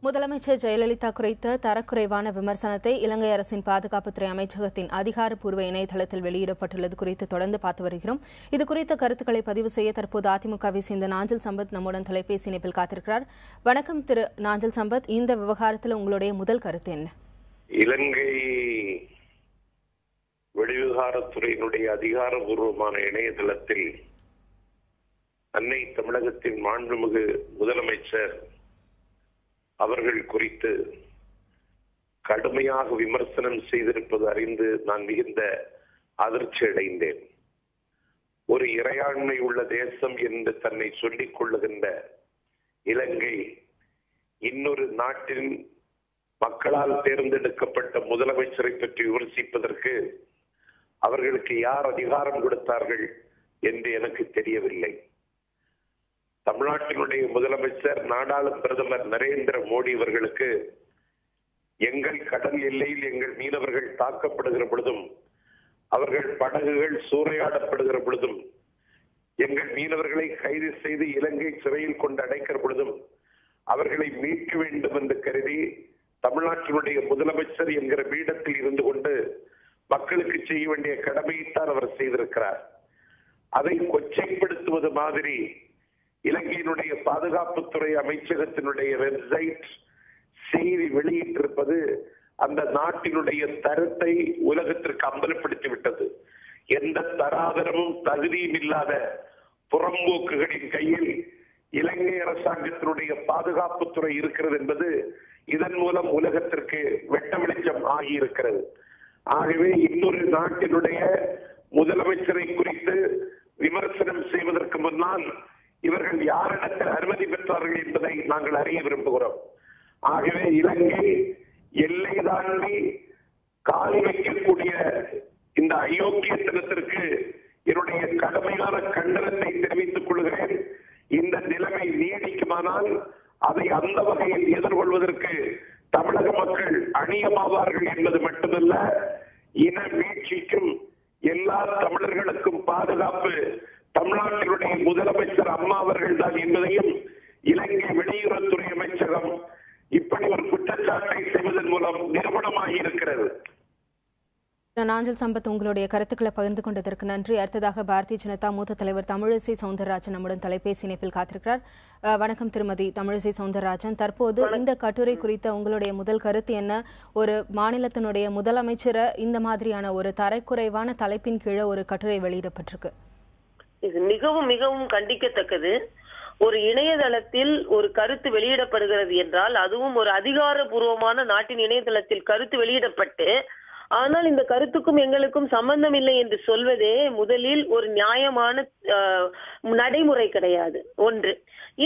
முதலமைச்சர் ஜெயலலிதா குறித்த தரக்குறைவான விமர்சனத்தை இலங்கை அரசின் பாதுகாப்புத்துறை அமைச்சகத்தின் அதிகாரப்பூர்வ இணையதளத்தில் வெளியிடப்பட்டுள்ளது குறித்து தொடர்ந்து பார்த்து வருகிறோம். இது குறித்த கருத்துக்களை பதிவு செய்ய தற்போது அதிமுகவை சேர்ந்த நாஞ்சில் சம்பத் நம்முடன் தொலைபேசி இணைப்பில் காத்திருக்கிறார். வணக்கம் திரு நாஞ்சில் சம்பத், இந்த விவகாரத்தில் உங்களுடைய முதல் கருத்து என்ன? இலங்கை வெளிவிவகாரத்துறையினுடைய அதிகாரபூர்வமான இணையதளத்தில் அன்னை தமிழகத்தின் மாண்புமிகு முதலமைச்சர் அவர்கள் குறித்து கடுமையாக விமர்சனம் செய்திருப்பது அறிந்து நான் மிகுந்த அதிர்ச்சி அடைந்தேன். ஒரு இறையாண்மை உள்ள தேசம் என்று தன்னை சொல்லிக் கொள்ளுகின்ற இலங்கை இன்னொரு நாட்டின் மக்களால் தேர்ந்தெடுக்கப்பட்ட முதலமைச்சரை பற்றி விமர்சிப்பதற்கு அவர்களுக்கு யார் அதிகாரம் கொடுத்தார்கள் என்று எனக்கு தெரியவில்லை. தமிழ்நாட்டினுடைய முதலமைச்சர் நாடாளும் பிரதமர் நரேந்திர மோடி அவர்களுக்கு எங்கள் கடல் எல்லையில் எங்கள் மீனவர்கள் தாக்கப்படுகிற பொழுதும் அவர்கள் படகுகள் சூறையாடப்படுகிற பொழுதும் எங்கள் மீனவர்களை கைது செய்து இலங்கை சிறையில் கொண்டு அடைக்கிற பொழுதும் அவர்களை மீட்க வேண்டும் என்று கருதி தமிழ்நாட்டினுடைய முதலமைச்சர் என்கிற பீடத்தில் இருந்து கொண்டு மக்களுக்கு செய்ய வேண்டிய கடமையைத்தான் அவர் செய்திருக்கிறார். அதை கொச்சைப்படுத்துவது மாதிரி இலங்கையினுடைய பாதுகாப்புத்துறை அமைச்சகத்தினுடைய வெப்சைட் செய்தி வெளியிட்டிருப்பது அந்த நாட்டினுடைய தரத்தை உலகத்திற்கு அம்பலப்படுத்தி விட்டது. எந்த தராதரமும் தகுதியும் இல்லாத புறம்போக்குகளின் கையில் இலங்கை அரசாங்கத்தினுடைய பாதுகாப்புத்துறை இருக்கிறது என்பது இதன் மூலம் உலகத்திற்கு வெட்ட வெளிச்சம் ஆகியிருக்கிறது. ஆகவே இன்னொரு நாட்டினுடைய முதலமைச்சரை குறித்து விமர்சனம் செய்வதற்கு முன்னால் இவர்கள் யாரிடத்தில் அனுமதி பெற்றார்கள் என்பதை நாங்கள் அறிய விரும்புகிறோம். ஆகவே இலங்கை எல்லை தாண்டி கால் வைக்கக்கூடிய இந்த அயோக்கியத்தனத்திற்கு என்னுடைய கடுமையான கண்டனத்தை தெரிவித்துக் கொள்கிறேன். இந்த நிலைமை நீடிக்குமானால் அதை அந்த வகையில் எதிர்கொள்வதற்கு தமிழக மக்கள் அணியமாவார்கள் என்பது மட்டுமல்ல, இன மீட்சிக்கும் எல்லா தமிழர்களுக்கும் பாதுகாப்பு தமிழ்நாட்டினுடைய முதலமைச்சர் அம்மா அவர்கள் தான் என்பதையும் இலங்கை வெளியுறவுத்துறை அமைச்சகம் இப்படி ஒரு குற்றச்சாட்டை செய்வதன் மூலம் நிரூபணமாகி இருக்கிறது. நாஞ்சில் சம்பத், உங்களுடைய கருத்துக்களை பகிர்ந்து கொண்டதற்கு நன்றி. அடுத்ததாக பாரதிய ஜனதா மூத்த தலைவர் தமிழிசை சவுந்தரராஜன் நம்முடன் தொலைபேசி இணைப்பில் காத்திருக்கிறார். வணக்கம் திருமதி தமிழிசை சவுந்தரராஜன். தற்போது இந்த கட்டுரை குறித்த உங்களுடைய முதல் கருத்து என்ன? ஒரு மாநிலத்தினுடைய முதலமைச்சரை இந்த மாதிரியான ஒரு தரக்குறைவான தலைப்பின் கீழே ஒரு கட்டுரை வெளியிடப்பட்டிருக்கு. இது மிகவும் மிகவும் கண்டிக்கத்தக்கது. ஒரு இணையதளத்தில் ஒரு கருத்து வெளியிடப்படுகிறது என்றால், அதுவும் ஒரு அதிகாரபூர்வமான நாட்டின் இணையதளத்தில் கருத்து வெளியிடப்பட்டு, ஆனால் இந்த கருத்துக்கும் எங்களுக்கும் சம்பந்தம் இல்லை என்று சொல்வதே முதலில் ஒரு நியாயமான நடைமுறை கிடையாது. ஒன்று.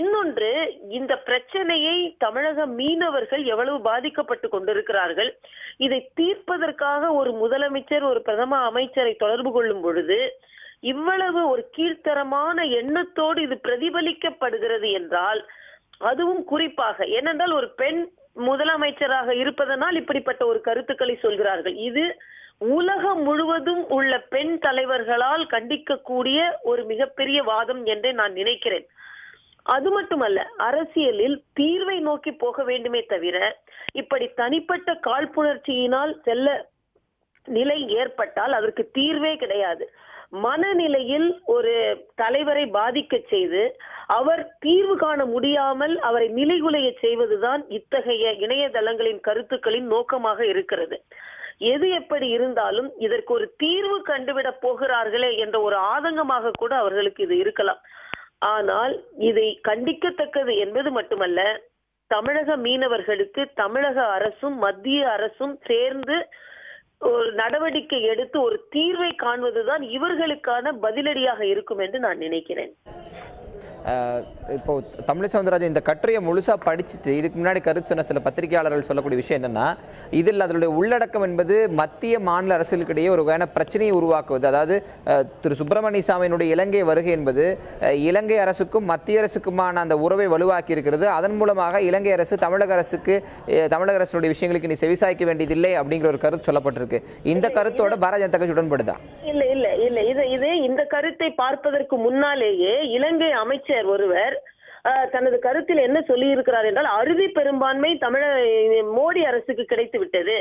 இன்னொன்று, இந்த பிரச்சனையை தமிழக மீனவர்கள் எவ்வளவு பாதிக்கப்பட்டு கொண்டிருக்கிறார்கள். இதை தீர்ப்பதற்காக ஒரு முதலமைச்சர் ஒரு பிரதம அமைச்சரை தொடர்பு கொள்ளும் பொழுது இவ்வளவு ஒரு கீழ்த்தரமான எண்ணத்தோடு இது பிரதிபலிக்கப்படுகிறது என்றால், அதுவும் குறிப்பாக ஏனென்றால் ஒரு பெண் முதலமைச்சராக இருப்பதனால் இப்படிப்பட்ட ஒரு கருத்துக்களை சொல்கிறார்கள். இது உலகம் முழுவதும் உள்ள பெண் தலைவர்களால் கண்டிக்கக்கூடிய ஒரு மிகப்பெரிய வாதம் என்றே நான் நினைக்கிறேன். அது மட்டுமல்ல, அரசியலில் தீர்வை நோக்கி போக வேண்டுமே தவிர இப்படி தனிப்பட்ட காழ்ப்புணர்ச்சியினால் செல்ல நிலை ஏற்பட்டால் அதற்கு தீர்வே கிடையாது. மனநிலையில் ஒரு தலைவரை பாதிக்க செய்து அவர் தீர்வு காண முடியாமல் அவரை நிலைகுலைய செய்வதுதான் இத்தகைய இணையதளங்களின் கருத்துக்களின் நோக்கமாக இருக்கிறது. எது எப்படி இருந்தாலும் இதற்கு ஒரு தீர்வு கண்டுவிட போகிறார்களே என்ற ஒரு ஆதங்கமாக கூட அவர்களுக்கு இது இருக்கலாம். ஆனால் இதை கண்டிக்கத்தக்கது என்பது மட்டுமல்ல, தமிழக மீனவர்களுக்கு தமிழக அரசும் மத்திய அரசும் சேர்ந்து ஒரு நடவடிக்கை எடுத்து ஒரு தீர்வை காண்பதுதான் இவர்களுக்கான பதிலடியாக இருக்கும் என்று நான் நினைக்கிறேன். இப்போ தமிழிசை சவுந்தரராஜன் இந்த கட்டுரையை முழுசா படிச்சுட்டு இதுக்கு முன்னாடி கருத்து சொன்ன சில பத்திரிகையாளர்கள் சொல்லக்கூடிய விஷயம் என்னன்னா, இதில் அதனுடைய உள்ளடக்கம் என்பது மத்திய மாநில அரசுகளுக்கிடையே ஒரு வகையான பிரச்சனையை உருவாக்குவது. அதாவது திரு சுப்பிரமணிய சாமியினுடைய இலங்கை வருகை என்பது இலங்கை அரசுக்கும் மத்திய அரசுக்குமான அந்த உறவை வலுவாக்கி இருக்கிறது. அதன் மூலமாக இலங்கை அரசு தமிழக அரசுடைய விஷயங்களுக்கு நீ செவிசாய்க்க வேண்டியதில்லை அப்படிங்கிற ஒரு கருத்து சொல்லப்பட்டிருக்கு. இந்த கருத்தோட பாரதிய ஜனதா கட்சி உடன்படுதா? இல்ல இல்ல இல்ல இது இந்த கருத்தை பார்ப்பதற்கு முன்னாலேயே இலங்கை அமைச்சர் ஒருவர் தனது கருத்தில் என்ன சொல்லி இருக்கிறார் என்றால், அறுதி பெரும்பான்மை மோடி அரசுக்கு கிடைத்து விட்டது,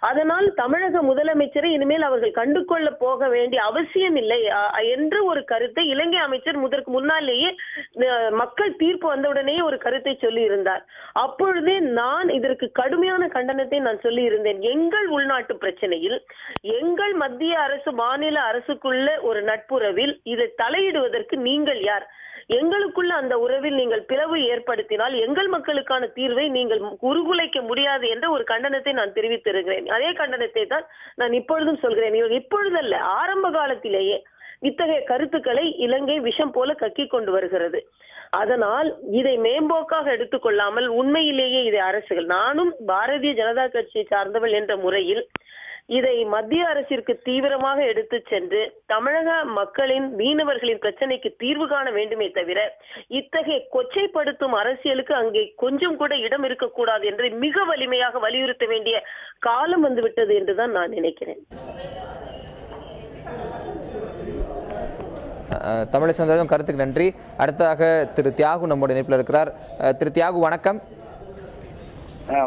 அதனால் தமிழக முதலமைச்சரை இனிமேல் அவர்கள் கண்டுகொள்ள போக வேண்டிய அவசியம் இல்லை என்று ஒரு கருத்தை இலங்கை அமைச்சர் முதற்கு முன்னாலேயே மக்கள் தீர்ப்பு வந்தவுடனே ஒரு கருத்தை சொல்லி இருந்தார். அப்பொழுதே நான் இதற்கு கடுமையான கண்டனத்தை நான் சொல்லி இருந்தேன். எங்கள் உள்நாட்டு பிரச்சனையில் எங்கள் மத்திய அரசு மாநில அரசுக்குள்ள ஒரு நட்புறவில் இதை தலையிடுவதற்கு நீங்கள் யார்? எங்களுக்குள்ள அந்த உறவில் நீங்கள் பிளவு ஏற்படுத்தினால் எங்கள் மக்களுக்கான தீர்வை நீங்கள் உருகுலைக்க முடியாது என்ற ஒரு கண்டனத்தை நான் தெரிவித்திருக்கிறேன். அதே கண்டனத்தை தான் நான் இப்பொழுதும் சொல்கிறேன். இப்பொழுதல்ல, ஆரம்ப காலத்திலேயே இத்தகைய கருத்துக்களை இலங்கை விஷம் போல கக்கி கொண்டு வருகிறது. அதனால் இதை மேம்போக்காக எடுத்துக்கொள்ளாமல் உண்மையிலேயே இதை அரசுகள், நானும் பாரதிய ஜனதா கட்சியை சார்ந்தவள் என்ற முறையில் இதை மத்திய அரசிற்கு தீவிரமாக எடுத்து சென்று தமிழக மக்களின் மீனவர்களின் பிரச்சனைக்கு தீர்வு காண வேண்டுமே தவிர இத்தகைய கொச்சைப்படுத்தும் அரசியலுக்கு அங்கே கொஞ்சம் கூட இடம் இருக்கக்கூடாது என்று மிக வலிமையாக வலியுறுத்த வேண்டிய காலம் வந்துவிட்டது என்றுதான் நான் நினைக்கிறேன். தமிழிசை சவுந்தரராஜன் கருத்துக்கு நன்றி. அடுத்ததாக திரு தியாகு நம்முடைய இணைப்பில் இருக்கிறார். திரு தியாகு, வணக்கம்.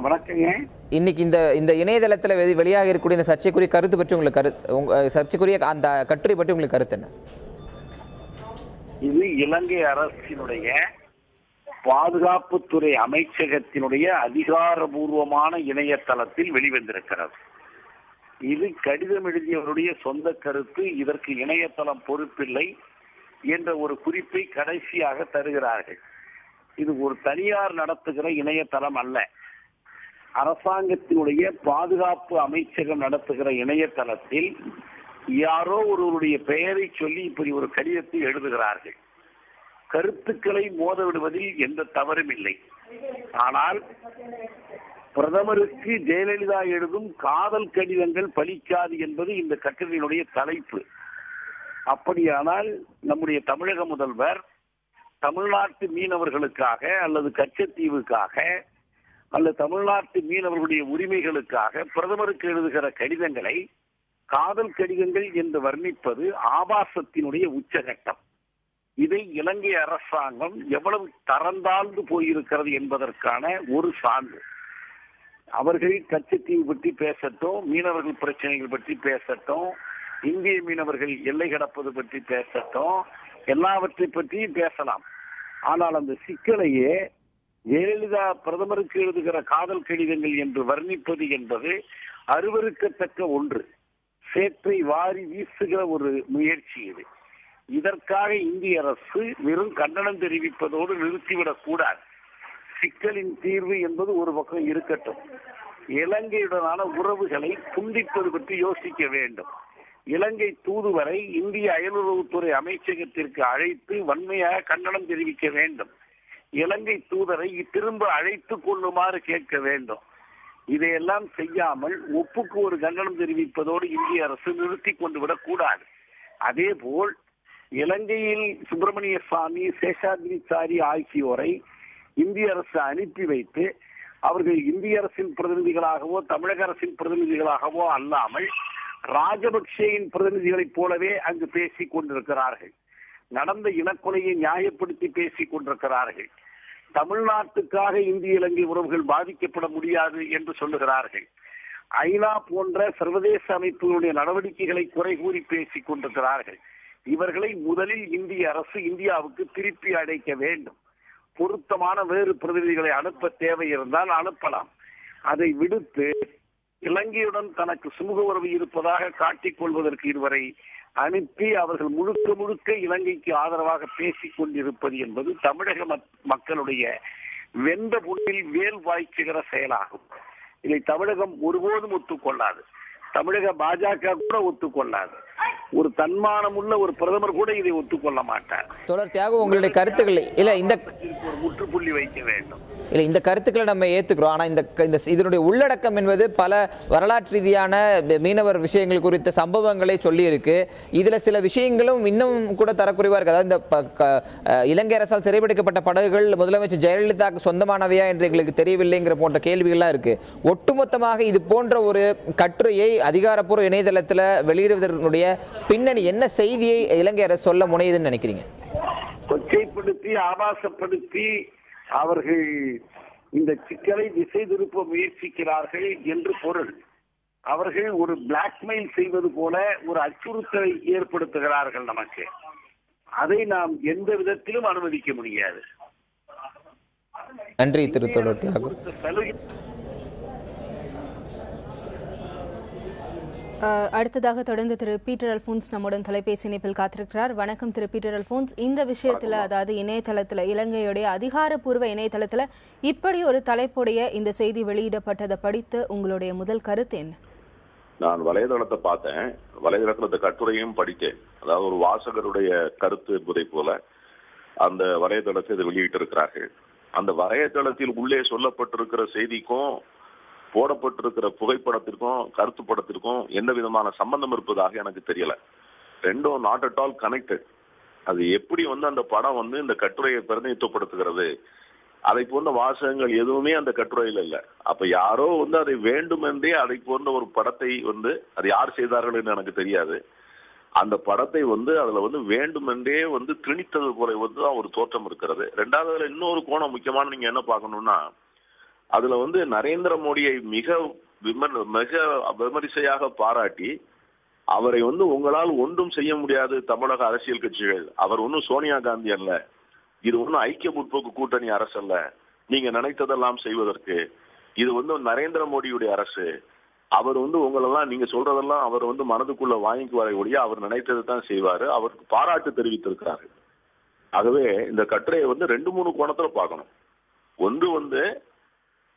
வணக்கங்க. இன்னைக்கு இந்த இணையதளத்தில் வெளியாக இருக்கக்கூடிய இந்த சர்ச்சைக்குரிய கருத்து பற்றி உங்களுக்கு சர்ச்சைக்குரிய அந்த கட்டுரை பற்றி உங்களுக்கு கருத்து என்ன? இது இலங்கை அரசினுடைய பாதுகாப்புத்துறை அமைச்சகத்தினுடைய அதிகாரபூர்வமான இணையதளத்தில் வெளிவந்திருக்கிறது. இது கடிதம் எழுதியவருடைய சொந்த கருத்து, இதற்கு இணையதளம் பொறுப்பில்லை என்ற ஒரு குறிப்பை கடைசியாக தருகிறார்கள். இது ஒரு தனியார் நடத்துகிற இணையதளம் அல்ல, அரசாங்கத்தினுடைய பாதுகாப்பு அமைச்சகம் நடத்துகிற இணையதளத்தில் யாரோ ஒருவருடைய பெயரை சொல்லி இப்படி ஒரு கடிதத்தை எழுதுகிறார்கள். கருத்துக்களை மோத விடுவதில் எந்த தவறும் இல்லை. ஆனால் பிரதமருக்கு ஜெயலலிதா எழுதும் காதல் கடிதங்கள் பலிக்காது என்பது இந்த கட்டுரையினுடைய தலைப்பு. அப்படியானால் நம்முடைய தமிழக முதல்வர் தமிழ்நாட்டு மீனவர்களுக்காக அல்லது கச்சத்தீவுக்காக அல்லது தமிழ்நாட்டு மீனவர்களுடைய உரிமைகளுக்காக பிரதமருக்கு எழுதுகிற கடிதங்களை காதல் கடிதங்கள் என்று வர்ணிப்பது ஆபாசத்தினுடைய உச்சகட்டம். இதை இலங்கை அரசாங்கம் எவ்வளவு தரந்தாழ்ந்து போயிருக்கிறது என்பதற்கான ஒரு சான்று. அவர்கள் கச்சத்தீவு பற்றி பேசட்டும், மீனவர்கள் பிரச்சனைகள் பற்றி பேசட்டும், இந்திய மீனவர்கள் எல்லை கடப்பது பற்றி பேசட்டும், எல்லாவற்றை பற்றியும் பேசலாம். ஆனால் அந்த சிக்கலையே ஜெயலலிதா பிரதமருக்கு எழுதுகிற காதல் கடிதங்கள் என்று வர்ணிப்பது என்பது அருவருக்கத்தக்க ஒன்று. சேற்றை வாரி வீசுகிற ஒரு முயற்சி இது. இதற்காக இந்திய அரசு வெறும் கண்டனம் தெரிவிப்பதோடு நிறுத்திவிடக் கூடாது. சிக்கலின் தீர்வு என்பது ஒரு பக்கம் இருக்கட்டும், இலங்கையுடனான உறவுகளை துண்டிப்பது பற்றி யோசிக்க வேண்டும். இலங்கை தூதுவரை இந்திய அயலுறவுத்துறை அமைச்சகத்திற்கு அழைத்து வன்மையாக கண்டனம் தெரிவிக்க வேண்டும். இலங்கை தூதரை திரும்ப அழைத்து கொள்ளுமாறு கேட்க வேண்டும். இதையெல்லாம் செய்யாமல் ஒப்புக்கு ஒரு கண்டனம் தெரிவிப்பதோடு இந்திய அரசு நிறுத்தி கொண்டு விடக்கூடாது. அதே போல் இலங்கையில் சுப்பிரமணிய சுவாமி, சேஷாத்ரிச்சாரி ஆகியோரை இந்திய அரசு அனுப்பி வைத்து அவர்கள் இந்திய அரசின் பிரதிநிதிகளாகவோ தமிழக அரசின் பிரதிநிதிகளாகவோ அல்லாமல் ராஜபக்சேயின் பிரதிநிதிகளைப் போலவே அங்கு பேசிக் கொண்டிருக்கிறார்கள். நடந்த இனக்கொலையை நியாயப்படுத்தி பேசிக் கொண்டிருக்கிறார்கள். தமிழ்நாட்டுக்காக இந்திய இலங்கை உறவுகள் பாதிக்கப்பட முடியாது என்று சொல்லுகிறார்கள். ஐநா போன்ற சர்வதேச அமைப்புகளுடைய நடவடிக்கைகளை குறை கூறி பேசிக் கொண்டிருக்கிறார்கள். இவர்களை முதலில் இந்திய அரசு இந்தியாவுக்கு திருப்பி அழைக்க வேண்டும். பொருத்தமான வேறு பிரதிநிதிகளை அனுப்ப தேவை இருந்தால் அனுப்பலாம். அதை விடுத்து இலங்கையுடன் தனக்கு சுமூக உறவு இருப்பதாக காட்டிக் கொள்வதற்கு இதுவரை அனுப்பி அவர்கள் முழுக்க முழுக்க இலங்கைக்கு ஆதரவாக பேசிக் கொண்டிருப்பது என்பது தமிழக மக்களுடைய வெந்த புண்ணில் வேல் வாய்ச்சுகிற செயலாகும். இதை தமிழகம் ஒருபோதும் ஒத்துக்கொள்ளாது. தமிழக பாஜக கூட ஒத்துக்கொள்ளாது. ஒரு தன்மானம் உள்ள ஒரு பிரதமர் கூட இதை ஒத்துக்கொள்ள மாட்டார். தொடர் தியாகம் உங்களுடைய கருத்துக்களை இல்ல இந்த ஒரு முற்றுப்புள்ளி வைக்க வேண்டும். இல்லை, இந்த கருத்துக்களை நம்ம ஏற்றுக்கிறோம். ஆனால் இந்த இதனுடைய உள்ளடக்கம் என்பது பல வரலாற்று ரீதியான மீனவர் விஷயங்கள் குறித்த சம்பவங்களை சொல்லியிருக்கு. இதில் சில விஷயங்களும் இன்னும் கூட தரக்குறைவாக இருக்குது. அதாவது இந்த இலங்கை அரசால் சிறைபிடிக்கப்பட்ட படகுகள் முதலமைச்சர் ஜெயலலிதாவுக்கு சொந்தமானவையா என்று எங்களுக்கு தெரியவில்லைங்கிற போன்ற கேள்விகள்லாம் இருக்கு. ஒட்டுமொத்தமாக இது போன்ற ஒரு கட்டுரையை அதிகாரப்பூர்வ இணையதளத்தில் வெளியிடுவதனுடைய பின்னணி என்ன செய்தியை இலங்கை அரசு சொல்ல முனையுதுன்னு நினைக்கிறீங்க? கொச்சைப்படுத்தி ஆபாசப்படுத்தி அவர்கள் இந்த சிக்கலை திசை திருப்ப முயற்சிக்கிறார்கள் என்று பொருள். அவர்கள் ஒரு பிளாக்மெயில் செய்வது போல ஒரு அச்சுறுத்தலை ஏற்படுத்துகிறார்கள் நமக்கு. அதை நாம் எந்த விதத்திலும் அனுமதிக்க முடியாது. நன்றி திரு தொடர் தியாகம். அடுத்ததாக தொடர்ந்து திரு பீட்டர் அல்போன்ஸ் நம்முடன் தொலைபேசி இணைப்பில் காத்திருக்கிறார். வணக்கம் திரு பீட்டர் அல்போன்ஸ். இந்த விஷயத்துல, அதாவது இணையதளத்துல, இலங்கையுடைய அதிகாரப்பூர்வ இணையதளத்துல இப்படி ஒரு தலைப்புடைய இந்த செய்தி வெளியிடப்பட்டதை படித்து உங்களுடைய முதல் கருத்து என்ன? நான் வலைதளத்தை பார்த்தேன், வலைதளத்துல கட்டுரையும் படித்தேன். அதாவது ஒரு வாசகருடைய கருத்து என்பதை போல அந்த வலைதளத்தை இதை வெளியிட்டு இருக்கிறார்கள். அந்த வலைதளத்தில் உள்ளே சொல்லப்பட்டிருக்கிற செய்திக்கும் போடப்பட்டிருக்கிற புகைப்படத்திற்கும் கருத்து படத்திற்கும் எந்த விதமான சம்பந்தம் இருப்பதாக எனக்கு தெரியல. ரெண்டும் நாட் அட் ஆல் கனெக்டட். அது எப்படி அந்த படம் இந்த கட்டுரையை பிரதிநிதித்துவப்படுத்துகிறது, அதை போன்ற வாசகங்கள் எதுவுமே அந்த கட்டுரையில் இல்லை. அப்ப யாரோ அதை வேண்டுமென்றே அதை போன்ற ஒரு படத்தை அது யார் செய்தார்கள் என்று எனக்கு தெரியாது. அந்த படத்தை அதுல வேண்டுமென்றே திணித்தது போல தான் ஒரு தோற்றம் இருக்கிறது. ரெண்டாவது அதுல இன்னொரு கோணம் முக்கியமான நீங்க என்ன பார்க்கணும்னா, அதுல நரேந்திர மோடியை மிக விமரிசையாக பாராட்டி அவரை உங்களால் ஒன்றும் செய்ய முடியாது தமிழக அரசியல் கட்சிகள், அவர் ஒன்னும் சோனியா காந்தி அல்ல, இது ஒன்னும் ஐக்கிய முற்போக்கு கூட்டணி அரசு அல்ல, நீங்க நினைத்ததெல்லாம் செய்வதற்கு இது நரேந்திர மோடியுடைய அரசு, அவர் உங்களெல்லாம் நீங்க சொல்றதெல்லாம் அவர் மனதுக்குள்ள வாங்கிக்குவாரை ஒழிய அவர் நினைத்ததை தான் செய்வாரு, அவருக்கு பாராட்டு தெரிவித்திருக்கிறாரு. ஆகவே இந்த கட்டுரையை 2-3 கோணத்துல பார்க்கணும். ஒன்று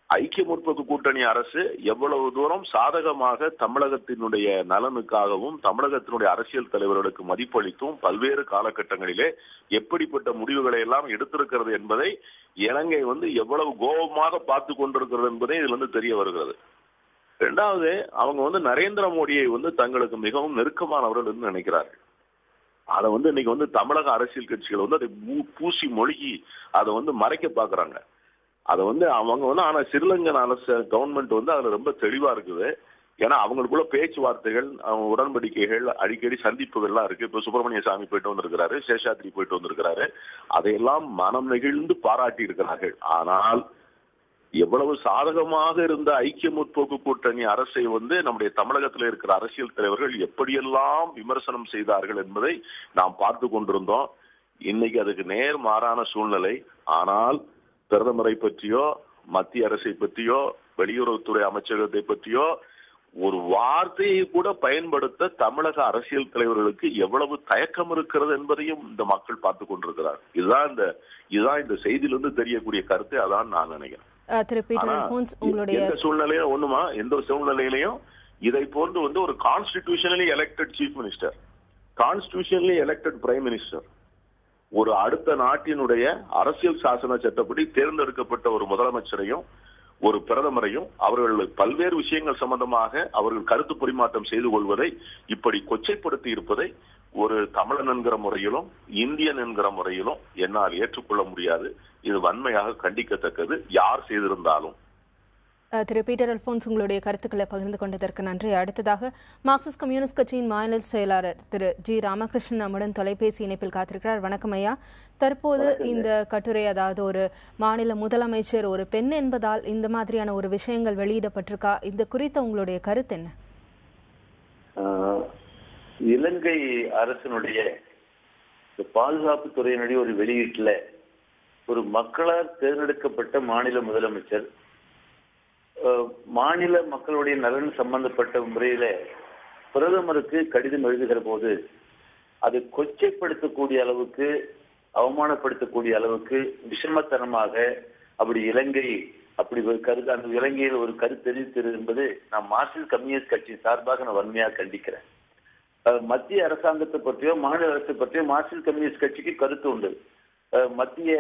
ஐக்கிய முற்போக்கு கூட்டணி அரசு எவ்வளவு தூரம் சாதகமாக தமிழகத்தினுடைய நலனுக்காகவும் தமிழகத்தினுடைய அரசியல் தலைவர்களுக்கு மதிப்பளித்தும் பல்வேறு காலகட்டங்களிலே எப்படிப்பட்ட முடிவுகளை எல்லாம் எடுத்திருக்கிறது என்பதை இலங்கை எவ்வளவு கோபமாக பார்த்து கொண்டிருக்கிறது என்பதை இதுல தெரிய வருகிறது. இரண்டாவது, அவங்க நரேந்திர மோடியை தங்களுக்கு மிகவும் நெருக்கமானவர்கள் என்று நினைக்கிறார்கள். அதை இன்னைக்கு தமிழக அரசியல் கட்சிகள் அதை பூசி மொழிகி அதை மறைக்க பாக்குறாங்க. அதை அவங்க ஆனா ஸ்ரீலங்கன் அரசு கவர்மெண்ட் அதுல ரொம்ப தெளிவா இருக்குது. ஏன்னா அவங்களுக்குள்ள பேச்சுவார்த்தைகள், அவங்க உடன்படிக்கைகள், அடிக்கடி சந்திப்புகள்லாம் இருக்கு. இப்ப சுப்பிரமணிய சாமி போயிட்டு வந்திருக்கிறாரு, சேஷாத்ரி போயிட்டு வந்திருக்கிறாரு. அதையெல்லாம் மனம் நெகிழ்ந்து பாராட்டி இருக்கிறார்கள். ஆனால் எவ்வளவு சாதகமாக இருந்த ஐக்கிய முற்போக்கு கூட்டணி அரசை நம்முடைய தமிழகத்தில் இருக்கிற அரசியல் தலைவர்கள் எப்படியெல்லாம் விமர்சனம் செய்தார்கள் என்பதை நாம் பார்த்து கொண்டிருந்தோம். இன்னைக்கு அதுக்கு நேர் மாறான சூழ்நிலை. ஆனால் பிரதமரை பற்றியோ மத்திய அரசை பற்றியோ வெளியுறவுத்துறை அமைச்சகத்தை பற்றியோ ஒரு வார்த்தையை கூட பயன்படுத்த தமிழக அரசியல் தலைவர்களுக்கு எவ்வளவு தயக்கம் இருக்கிறது என்பதையும் இந்த மக்கள் பார்த்து கொண்டிருக்கிறார். இதுதான் இந்த செய்தியிலிருந்து தெரியக்கூடிய கருத்து. அதான் நான் நினைக்கிறேன். எந்த சூழ்நிலையும் எந்த சூழ்நிலையிலையும் இதை போன்று ஒரு constitutionally elected chief minister, constitutionally elected prime minister, ஒரு அடுத்த நாட்டினுடைய அரசியல் சாசன சட்டப்படி தேர்ந்தெடுக்கப்பட்ட ஒரு முதலமைச்சரையும் ஒரு பிரதமரையும் அவர்கள் பல்வேறு விஷயங்கள் சம்பந்தமாக அவர்கள் கருத்து பரிமாற்றம் செய்து கொள்வதை இப்படி கொச்சைப்படுத்தி இருப்பதை ஒரு தமிழன் என்கிற முறையிலும் இந்தியன் என்கிற முறையிலும் என்னால் ஏற்றுக்கொள்ள முடியாது. இது வன்மையாக கண்டிக்கத்தக்கது, யார் செய்திருந்தாலும். திரு பீட்டர் அல்போன்ஸ், உங்களுடைய கருத்துக்களை பகிர்ந்து கொண்டதற்கு நன்றி. அடுத்ததாக மார்க்சிஸ்ட் கம்யூனிஸ்ட் கட்சியின் மாநில செயலாளர் திரு ஜி ராமகிருஷ்ணன் நம்முடன் தொலைபேசி இணைப்பில் காத்திருக்கிறார். வணக்கம் ஐயா. தற்போது இந்த கட்டுரை, அதாவது ஒரு மாநில முதலமைச்சர் ஒரு பெண் என்பதால் இந்த மாதிரியான ஒரு விஷயங்கள் வெளியிடப்பட்டிருக்கா, இந்த குறித்த உங்களுடைய கருத்து என்ன? இலங்கை அரசினுடைய பாதுகாப்பு துறையினுடைய ஒரு வெளியீட்டுல ஒரு மக்களால் தேர்ந்தெடுக்கப்பட்ட மாநில முதலமைச்சர் மாநில மக்களுடைய நலன் சம்பந்தப்பட்ட முறையில பிரதமருக்கு கடிதம் எழுதுகிற போது அது கொச்சைப்படுத்தக்கூடிய அளவுக்கு, அவமானப்படுத்தக்கூடிய அளவுக்கு விஷமத்தனமாக அப்படி இலங்கை அப்படி ஒரு கருத்து, அந்த இலங்கையில் ஒரு கருத்து தெரிவித்தது என்பது நான் மார்க்சிஸ்ட் கம்யூனிஸ்ட் கட்சி சார்பாக நான் வன்மையாக கண்டிக்கிறேன். மத்திய அரசாங்கத்தை பற்றியோ மாநில அரசை பற்றியோ மார்க்சிஸ்ட் கம்யூனிஸ்ட் கட்சிக்கு கருத்து உண்டு. மத்திய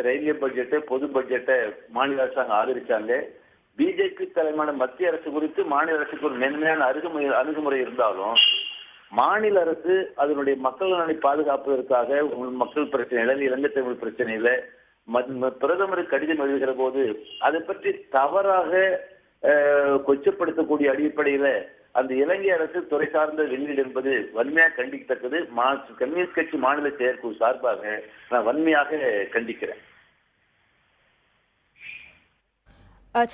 ரயில்வே பட்ஜெட்டை, பொது பட்ஜெட்டை மாநில அரசாங்கம் ஆதரிச்சாங்க. பிஜேபி தலைமையான மத்திய அரசு குறித்து மாநில அரசுக்கு ஒரு மென்மையான அணுகுமுறை இருந்தாலும் மாநில அரசு அதனுடைய மக்கள் நலனை பாதுகாப்பதற்காக மக்கள் பிரச்சனையில, இலங்கை தமிழ் பிரச்சனையில பிரதமருக்கு கடிதம் எழுதுகிற போது அதை பற்றி தவறாக கொச்சப்படுத்தக்கூடிய அடிப்படையில அந்த இலங்கை அரசு துறை சார்ந்த வெளியீடு என்பது வன்மையாக கண்டிக்கத்தக்கது. கம்யூனிஸ்ட் கட்சி மாநில செயற்குழு சார்பாக நான் வன்மையாக கண்டிக்கிறேன்.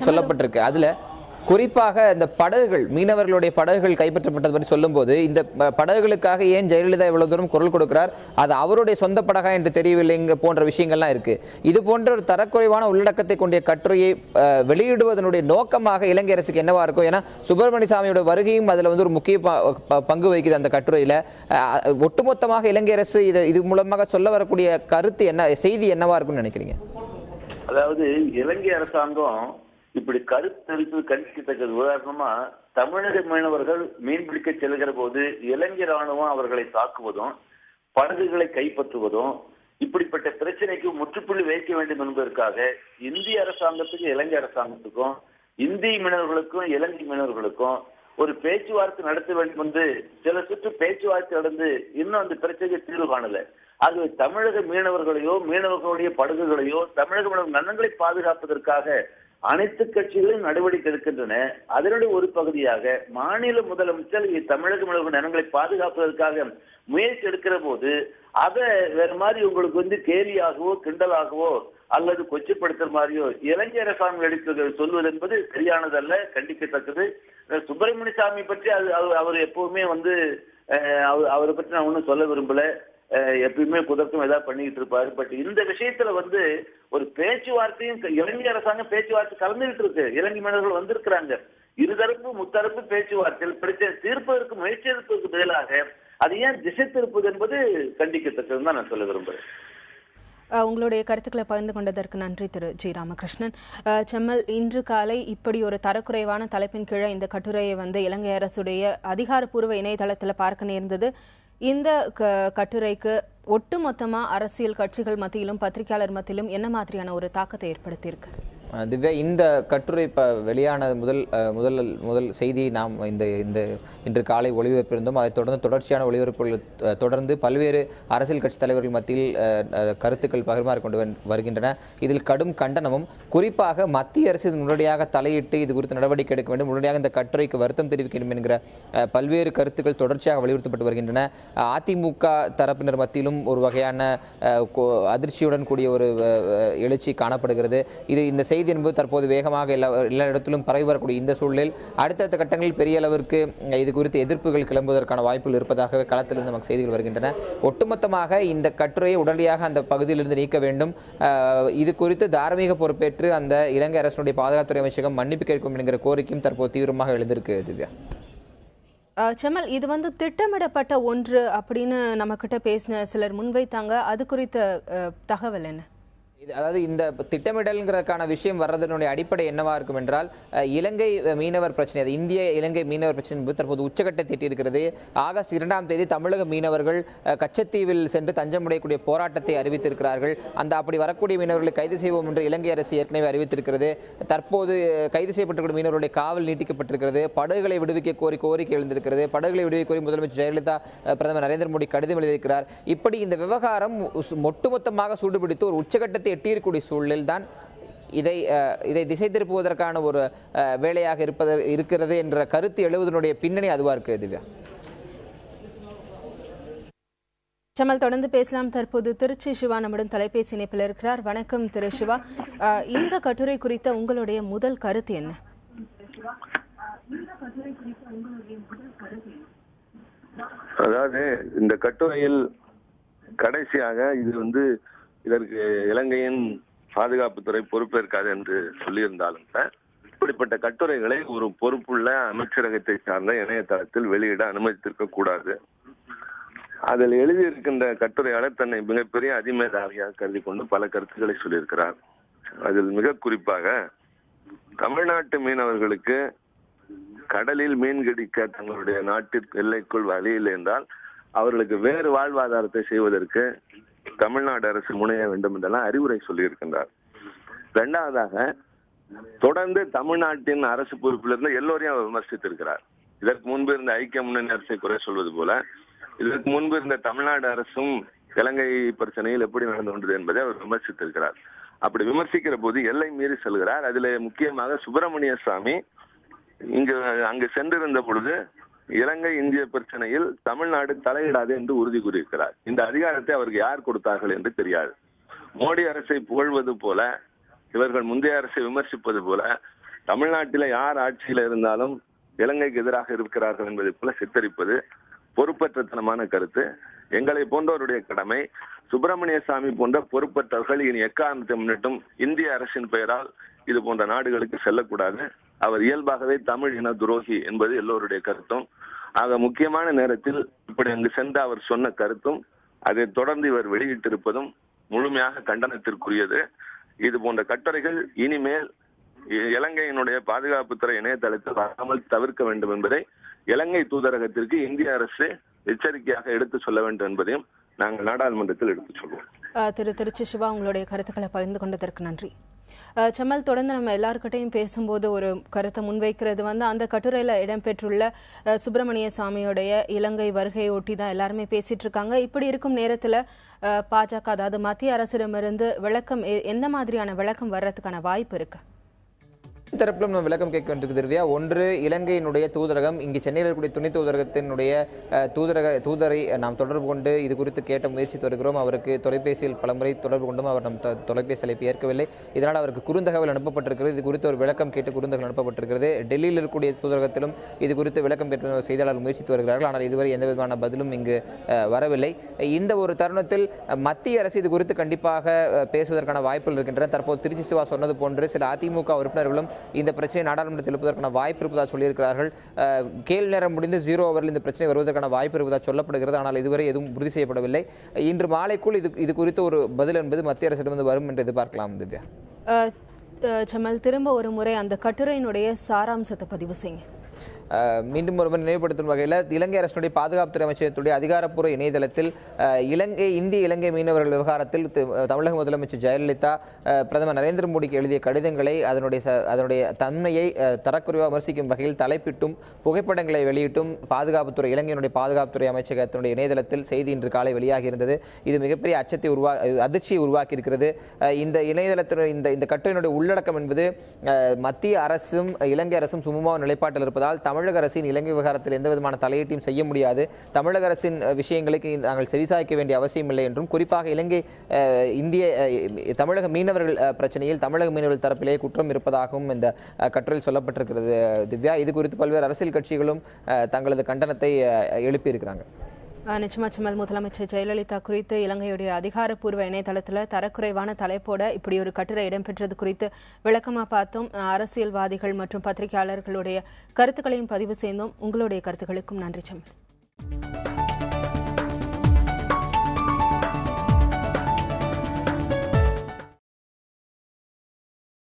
சொல்லப்பட்டிருக்கு. அதுல குறிப்பாக இந்த படகுகள், மீனவர்களுடைய படகுகள் கைப்பற்றப்பட்டது பற்றி சொல்லும் போது, இந்த படகுகளுக்காக ஏன் ஜெயலலிதா இவ்வளவு தூரம் குரல் கொடுக்கிறார், அது அவருடைய சொந்த படகா என்று தெரியவில்லை போன்ற விஷயங்கள்லாம் இருக்கு. இது போன்ற ஒரு தரக்குறைவான உள்ளடக்கத்தை கொண்ட கட்டுரையை வெளியிடுவதனுடைய நோக்கமாக இலங்கை அரசுக்கு என்னவா இருக்கும்? ஏன்னா சுப்பிரமணிய சாமியோட வருகையும் அதுல ஒரு முக்கிய பங்கு வகிக்குது அந்த கட்டுரையில. ஒட்டுமொத்தமாக இலங்கை அரசு இது மூலமாக சொல்ல வரக்கூடிய கருத்து என்ன, செய்தி என்னவா இருக்கும்னு நினைக்கிறீங்க? அதாவது இலங்கை அரசாங்கம் இப்படி கருத்தரிப்பு கண்டிக்கத்தக்கது. உதாரணமா, தமிழக மீனவர்கள் மீன்பிடிக்க செல்கிற போது இலங்கை ராணுவம் அவர்களை தாக்குவதும் படகுகளை கைப்பற்றுவதும் இப்படிப்பட்ட பிரச்சனைக்கு முற்றுப்புள்ளி வைக்க வேண்டும் என்பதற்காக இந்திய அரசாங்கத்துக்கும் இலங்கை அரசாங்கத்துக்கும், இந்திய மீனவர்களுக்கும் இலங்கை மீனவர்களுக்கும் ஒரு பேச்சுவார்த்தை நடத்த வேண்டும் என்று சில சுற்று பேச்சுவார்த்தை நடந்து இன்னும் அந்த பிரச்சனைக்கு தீர்வு காணல. ஆகவே தமிழக மீனவர்களையோ மீனவர்களுடைய படகுகளையோ தமிழக மீனவர் நலன்களை பாதுகாப்பதற்காக அனைத்து கட்சிகளும் நடவடிக்கை எடுக்கின்றன. அதனுடைய ஒரு பகுதியாக மாநில முதலமைச்சர் தமிழக மீனவர்கள் நலன்களை பாதுகாப்பதற்காக முயற்சி எடுக்கிற போது அதை வேற மாதிரி உங்களுக்கு கேலியாகவோ கிண்டலாகவோ அல்லது கொச்சைப்படுத்துற மாதிரியோ இலங்கை அரசாங்கம் எடுத்து சொல்வது என்பது சரியானதல்ல, கண்டிக்கத்தக்கது. சுப்பிரமணிய சாமி பற்றி அவர் எப்பவுமே அவரை பற்றி நான் ஒன்றும் சொல்ல விரும்பல. எப்பயுமே குதர்க்கம் ஏதாவது பண்ணிக்கிட்டு இருப்பாரு. பட் இந்த விஷயத்துல ஒரு பேச்சுவார்த்தையும் இலங்கை அரசாங்கம் பேச்சுவார்த்தை கலந்துகிட்டு இருக்கு. இலங்கை மீனவர்கள் வந்திருக்கிறாங்க. இருதரப்பு முத்தரப்பு பேச்சுவார்த்தையில் பிரச்சனை தீர்ப்பதற்கு முயற்சி எடுப்பதற்கு பதிலாக அது ஏன் திசை திருப்பது என்பது கண்டிக்கத்தக்கதுன்னு தான் நான் சொல்ல விரும்புறேன். உங்களுடைய கருத்துக்களை பகிர்ந்து கொண்டதற்கு நன்றி திரு ஜி ராமகிருஷ்ணன். செம்மல், இன்று காலை இப்படி ஒரு தரக்குறைவான தலைப்பின் கீழே இந்த கட்டுரையை இலங்கை அரசுடைய அதிகாரப்பூர்வ இணையதளத்தில் பார்க்க நேர்ந்தது. இந்த கட்டுரைக்கு ஒட்டுமொத்தமா அரசியல் கட்சிகள் மத்தியிலும் பத்திரிகையாளர் மத்தியிலும் என்ன மாதிரியான ஒரு தாக்கத்தை ஏற்படுத்தியிருக்கு? திவ்யா, இந்த கட்டுரை வெளியான முதல் செய்தி நாம் இன்று காலை ஒளிபரப்பிருந்தோம். அதைத் தொடர்ந்து தொடர்ச்சியான ஒளிபரப்புகள் தொடர்ந்து பல்வேறு அரசியல் கட்சி தலைவர்கள் மத்தியில் கருத்துக்கள் பகிர்மாறு கொண்டு வருகின்றன. இதில் கடும் கண்டனமும், குறிப்பாக மத்திய அரசு முன்னடியாக தலையிட்டு இது குறித்து நடவடிக்கை எடுக்க வேண்டும், முன்னடியாக இந்த கட்டுரைக்கு வருத்தம் தெரிவிக்க வேண்டும் என்கிற பல்வேறு கருத்துக்கள் தொடர்ச்சியாக வலியுறுத்தப்பட்டு வருகின்றன. அதிமுக தரப்பினர் மத்தியிலும் ஒரு வகையான அதிர்ச்சியுடன் கூடிய ஒரு எழுச்சி காணப்படுகிறது. இந்த செய்தி என்பது தற்போது வேகமாக எல்லா இடத்திலும் பரவி வரக்கூடிய இந்த சூழலில் அடுத்தடுத்த கட்டங்களில் பெரிய அளவிற்கு இது குறித்து எதிர்ப்புகள் கிளம்புவதற்கான வாய்ப்புகள் இருப்பதாகவே களத்திலிருந்து நமக்கு செய்திகள் வருகின்றன. ஒட்டுமொத்தமாக இந்த கட்டுரையை உடனடியாக அந்த பகுதியிலிருந்து நீக்க வேண்டும், இது குறித்து தார்மீக பொறுப்பேற்று அந்த இலங்கை அரசுடைய பாதுகாப்புத்துறை அமைச்சகம் மன்னிப்பு கேட்கும் என்கிற கோரிக்கையும் தற்போது தீவிரமாக எழுந்திருக்கு. திவ்யா, செம்மல், இது திட்டமிடப்பட்ட ஒன்று அப்படின்னு நம்ம கிட்ட பேசின சிலர் முன்வைத்தாங்க. அது குறித்த தகவல் என்ன? அதாவது இந்த திட்டமிடல்ங்கிறதுக்கான விஷயம் வர்றதனுடைய அடிப்படை என்னவா இருக்கும் என்றால், இலங்கை மீனவர் பிரச்சனை, அது இந்திய இலங்கை மீனவர் பிரச்சனை என்பது தற்போது உச்சகட்டத்தை எட்டியிருக்கிறது. ஆகஸ்ட் 2ஆம் தேதி தமிழக மீனவர்கள் கச்சத்தீவில் சென்று தஞ்சமடையக்கூடிய போராட்டத்தை அறிவித்திருக்கிறார்கள். அப்படி வரக்கூடிய மீனவர்களை கைது செய்வோம் என்று இலங்கை அரசு ஏற்கனவே அறிவித்திருக்கிறது. தற்போது கைது செய்யப்பட்டிருக்கிற மீனவர்களுடைய காவல் நீட்டிக்கப்பட்டிருக்கிறது. படகுகளை விடுவிக்க கோரிக்கை எழுந்திருக்கிறது. படகுகளை விடுவிக்க கோரி முதலமைச்சர் ஜெயலலிதா பிரதமர் நரேந்திர மோடி கடிதம் எழுதியிருக்கிறார். இப்படி இந்த விவகாரம் ஒட்டுமொத்தமாக சூடுபிடித்து ஒரு உச்சகட்டத்தை எட்டியிருக்கூடிய சூழலில் தான் இதை திசை திருப்புவதற்கான ஒரு வேலையாக இருக்கிறது என்ற கருத்து எழுவதனுடைய பின்னணி அதுவா இருக்கு. திவ்யா, செம்மல், தொடர்ந்து பேசலாம். தற்போது திருச்சி சிவா நம்முடன் தொலைபேசி இணைப்பில் இருக்கிறார். வணக்கம் திரு சிவா. இந்த கட்டுரை குறித்த உங்களுடைய முதல் கருத்து என்ன? அதாவது இந்த கட்டுரையில் கடைசியாக இது இதற்கு இலங்கையின் பாதுகாப்புத்துறை பொறுப்பேற்காது என்று சொல்லியிருந்தாலும் இப்படிப்பட்ட கட்டுரைகளை ஒரு பொறுப்புள்ள அமைச்சரகத்தை சார்ந்த இணையதளத்தில் வெளியிட அனுமதித்திருக்க கூடாது. அதில் எழுதியிருக்கின்ற கட்டுரையாளர் தன்னை மிகப்பெரிய அதிமேதாவியாக கருதி கொண்டு பல கருத்துக்களை சொல்லியிருக்கிறார். அதில் மிக குறிப்பாக தமிழ்நாட்டு மீனவர்களுக்கு கடலில் மீன் பிடிக்க தங்களுடைய நாட்டிற்கு எல்லைக்குள் வழி இல்லை என்றால் அவர்களுக்கு வேறு வாழ்வாதாரத்தை செய்வதற்கு தமிழ்நாடு அரசு முனைய வேண்டும் என்றெல்லாம் அறிவுரை சொல்லியிருக்கின்றார். இரண்டாவதாக, தொடர்ந்து தமிழ்நாட்டின் அரசு பொறுப்பிலிருந்து எல்லோரையும் அவர் விமர்சித்திருக்கிறார். இதற்கு முன்பு இருந்த ஐக்கிய முன்னணி அரசை குறை சொல்வது போல இதற்கு முன்பு இருந்த தமிழ்நாடு அரசும் இலங்கை பிரச்சனையில் எப்படி நடந்து கொண்டது என்பதை அவர் விமர்சித்திருக்கிறார். அப்படி விமர்சிக்கிற போது எல்லை மீறி செல்கிறார். அதில் முக்கியமாக சுப்பிரமணிய சாமி அங்கு சென்றிருந்த பொழுது இலங்கை இந்திய பிரச்சனையில் தமிழ்நாடு தலையிடாது என்று உறுதி கூறியிருக்கிறார். இந்த அதிகாரத்தை அவருக்கு யார் கொடுத்தார்கள் என்று தெரியாது. மோடி அரசை புகழ்வது போல, இவர்கள் முந்தைய அரசை விமர்சிப்பது போல, தமிழ்நாட்டில யார் ஆட்சியில இருந்தாலும் இலங்கைக்கு எதிராக இருக்கிறார்கள் என்பதை போல சித்தரிப்பது பொறுப்பற்றத்தனமான கருத்து. எங்களை போன்றவருடைய கடமை, சுப்பிரமணிய சாமி போன்ற பொறுப்பற்றவர்கள் இனி எக்காரணத்தை முன்னிட்டும் இந்திய அரசின் பெயரால் இது போன்ற நாடுகளுக்கு செல்லக்கூடாது. அவர் இயல்பாகவே தமிழ் இன துரோகி என்பது எல்லோருடைய கருத்தும். ஆக முக்கியமான நேரத்தில் இப்படி அங்கு சென்று அவர் சொன்ன கருத்தும் அதை தொடர்ந்து இவர் வெளியிட்டிருப்பதும் முழுமையாக கண்டனத்திற்குரியது. இது போன்ற கட்டுரைகள் இனிமேல் இலங்கையினுடைய பாதுகாப்புத்துறை இணையதளத்தில் வராமல் தவிர்க்க வேண்டும் என்பதை இலங்கை தூதரகத்திற்கு இந்திய அரசு எச்சரிக்கையாக எடுத்து சொல்ல வேண்டும் என்பதையும் நாங்கள் நாடாளுமன்றத்தில் எடுத்து சொல்வோம். திருச்சி சிவா, உங்களுடைய கருத்துக்களை பகிர்ந்து கொண்டதற்கு நன்றி. செம்மல், தொடர்ந்து நம்ம எல்லாருக்கிட்டையும் பேசும்போது ஒரு கருத்தை முன்வைக்கிறது அந்த கட்டுரையில இடம்பெற்றுள்ள சுப்பிரமணிய சாமியோடைய இலங்கை வருகையை ஒட்டி தான் எல்லாருமே பேசிட்டு இருக்காங்க. இப்படி இருக்கும் நேரத்துல பாஜக, அதாவது மத்திய அரசிடமிருந்து விளக்கம், என்ன மாதிரியான விளக்கம் வர்றதுக்கான வாய்ப்பு இருக்கு? தரப்பிலும் நம்ம விளக்கம் கேட்க வேண்டியிருக்கிறது. ஒன்று, இலங்கையினுடைய தூதரகம் இங்கு சென்னையில் இருக்கக்கூடிய துணை தூதரகத்தினுடைய தூதரை நாம் தொடர்பு கொண்டு இது குறித்து கேட்ட முயற்சித்து வருகிறோம். அவருக்கு தொலைபேசியில் பலமுறை தொடர்பு கொண்டும் அவர் நம் தொலைபேசி அழைப்பு ஏற்கவில்லை. இதனால் அவருக்கு குறுந்தகவல் அனுப்பப்பட்டிருக்கிறது. இது குறித்து ஒரு விளக்கம் கேட்டு குறுந்தகவல் அனுப்பப்பட்டிருக்கிறது. டெல்லியில் இருக்கக்கூடிய தூதரகத்திலும் இது குறித்து விளக்கம் கேட்டு செய்தியாளர்கள் முயற்சித்து வருகிறார்கள். ஆனால் இதுவரை எந்த விதமான பதிலும் இங்கு வரவில்லை. இந்த ஒரு தருணத்தில் மத்திய அரசு இது குறித்து கண்டிப்பாக பேசுவதற்கான வாய்ப்புகள் இருக்கின்றன. தற்போது திருச்சி சிவா சொன்னது போன்று சில அதிமுக உறுப்பினர்களும் இந்த பிரச்சனை நாடாளுமன்றத்தில் எழுப்பதற்கான வாய்ப்பு இருப்பதாக சொல்லியிருக்கிறார்கள். கேள்வி நேரம் முடிந்து 0 ஓவரில் இந்த பிரச்சனை வருவதற்கான வாய்ப்பு இருப்பதாக சொல்லப்படுகிறது. ஆனால் இதுவரை எதுவும் உறுதி செய்யப்படவில்லை. இன்று மாலைக்குள் இது குறித்து ஒரு பதில் என்பது மத்திய அரசிடமிருந்து வரும் என்று எதிர்பார்க்கலாம். திவ்யா, செம்மல், திரும்ப ஒரு முறை அந்த கட்டுரையினுடைய சாராம்சத்தை பதிவு செய்யுங்க. மீண்டும் ஒருவர் நினைவுபடுத்தும் வகையில் இலங்கை அரசுடைய பாதுகாப்புத்துறை அமைச்சகத்துடைய அதிகாரப்பூர்வ இணையதளத்தில் இந்திய இலங்கை மீனவர்கள் விவகாரத்தில் தமிழக முதலமைச்சர் ஜெயலலிதா பிரதமர் நரேந்திர மோடிக்கு எழுதிய கடிதங்களை அதனுடைய தன்மையை தரக்குறைவாக விமர்சிக்கும் வகையில் தலைப்பிட்டும் புகைப்படங்களை வெளியிட்டும் இலங்கையினுடைய பாதுகாப்புத்துறை அமைச்சகத்தினுடைய இணையதளத்தில் செய்தி இன்று காலை வெளியாகி இருந்தது. இது மிகப்பெரிய அதிர்ச்சியை உருவாக்கி இருக்கிறது. இந்த இணையதளத்தினுடைய இந்த கட்டுரையினுடைய உள்ளடக்கம் என்பது மத்திய அரசும் இலங்கை அரசும் சுமூகமான நிலைப்பாட்டில் இருப்பதால் தமிழக அரசின் இலங்கை விவகாரத்தில் எந்த விதமான தலையீட்டையும் செய்ய முடியாது, தமிழக அரசின் விஷயங்களுக்கு நாங்கள் செவிசாய்க்க வேண்டிய அவசியம் இல்லை என்றும், குறிப்பாக தமிழக மீனவர்கள் பிரச்சனையில் தமிழக மீனவர்கள் தரப்பிலே குற்றம் இருப்பதாகவும் இந்த கட்டுரையில் சொல்லப்பட்டிருக்கிறது. திவ்யா, இது குறித்து பல்வேறு அரசியல் கட்சிகளும் தங்களது கண்டனத்தை எழுப்பியிருக்கிறாங்க. நிச்சயமா செம்மல், முதலமைச்சர் ஜெயலலிதா குறித்து இலங்கையுடைய அதிகாரப்பூர்வ இணையதளத்தில் தரக்குறைவான தலைப்போட இப்படி ஒரு கட்டுரை இடம்பெற்றது குறித்து விளக்கமா பார்த்தோம். அரசியல்வாதிகள் மற்றும் பத்திரிகையாளர்களுடைய கருத்துக்களையும் பதிவு செய்தோம். உங்களுடைய கருத்துக்களுக்கும் நன்றி செம்மல்.